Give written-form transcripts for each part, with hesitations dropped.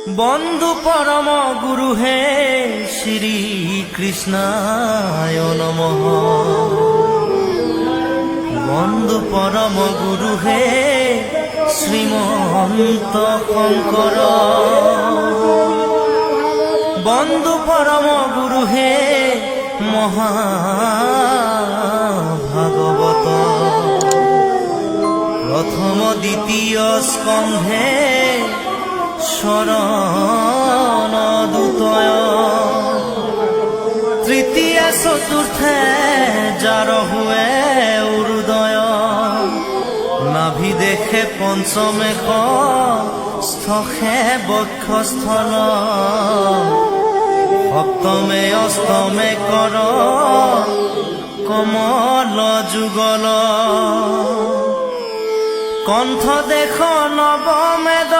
বন্ধু পরম গুরু হে শ্রী কৃষ্ণায় নমঃ। বন্ধু পরম গুরু হে শ্রীমন্ত শঙ্কর। বন্ধু পরম গুরু হে মহাভাগবত। প্রথম দ্বিতীয় স্কন্ধে শরণ দুতয়। তৃতীয় চতুর্থে যার হুয়ে উদয়। নাভি দেখে পঞ্চমে স্থে বক্ষস্থল। সপ্তমে অষ্টমে কর কমল যুগল। কণ্ঠ দেখ নবমেদ।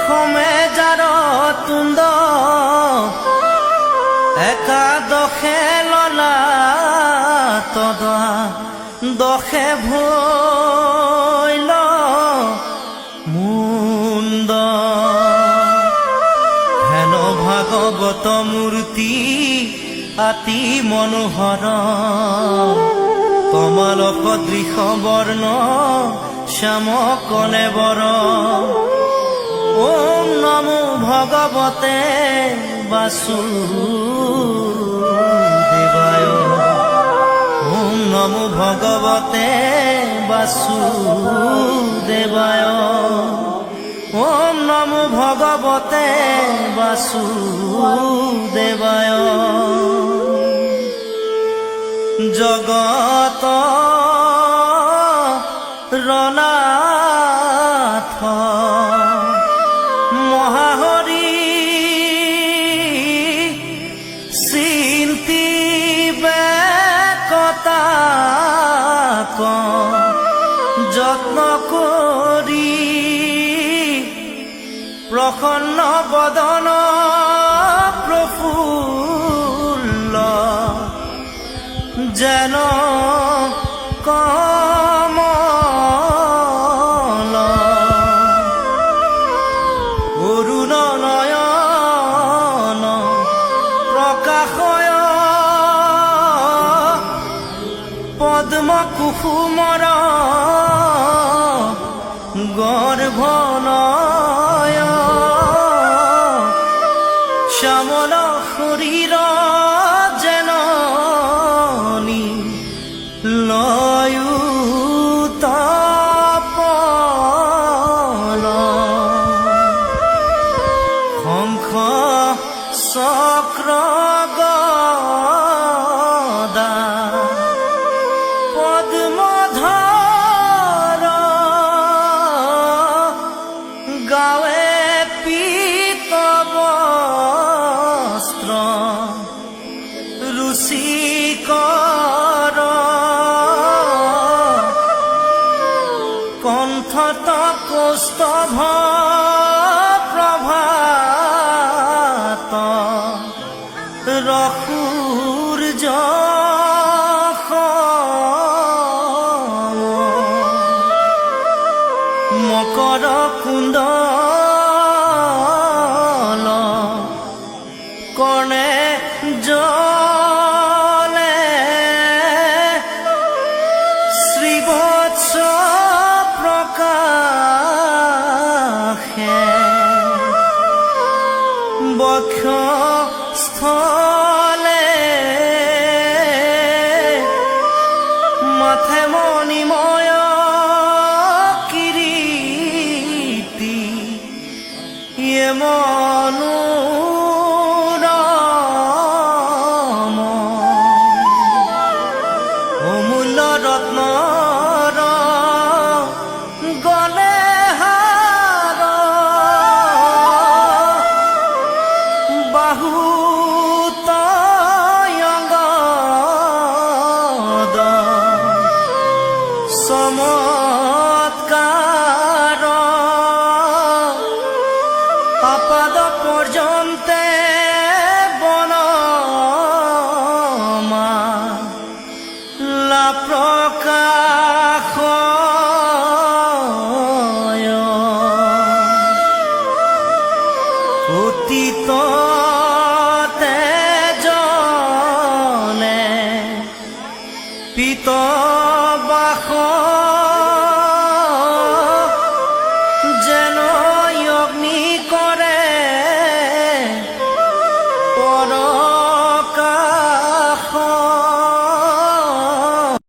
সমে যার তুণ্ড একাদশে ললা তদা। দশে ভৈল মুণ্ড। হেন ভাগৱত মূৰ্তি আতি মনোহৰ। তমালক দৃশ বৰ্ণ শ্যাম কলেবৰ। ওম নমো ভগৱতে বাসুদেবায়। ওম নমো ভগৱতে বাসুদেবায়। ওম নমো ভগৱতে বাসুদেবায়। জগত ৰনাথ মহাহৰি চিন্তি বেকতা যত্ন কৰি প্ৰসন্ন বদন প্ৰফুল্ল। যেন কমল অৰুণ নয়ন প্ৰকাশয়। পদ্ম কুসুমৰ গৰ্ভনয়। শ্যামল শৰীৰ যেন লয়ুতপল। শঙ্খ চক্ৰ গদা পদ্মধৰ। গাৱে পীত বস্ত্ৰ ৰুচিকৰ। কণ্ঠত কৌস্তভ প্ৰভাত। ৰসূৰ্য মকৰ কুণ্ডল। কৰ্ণে জলে শ্ৰীবৎস প্ৰকাশে। বক্ষস্থলে মাথে মণিময় কিৰীটি। শীতল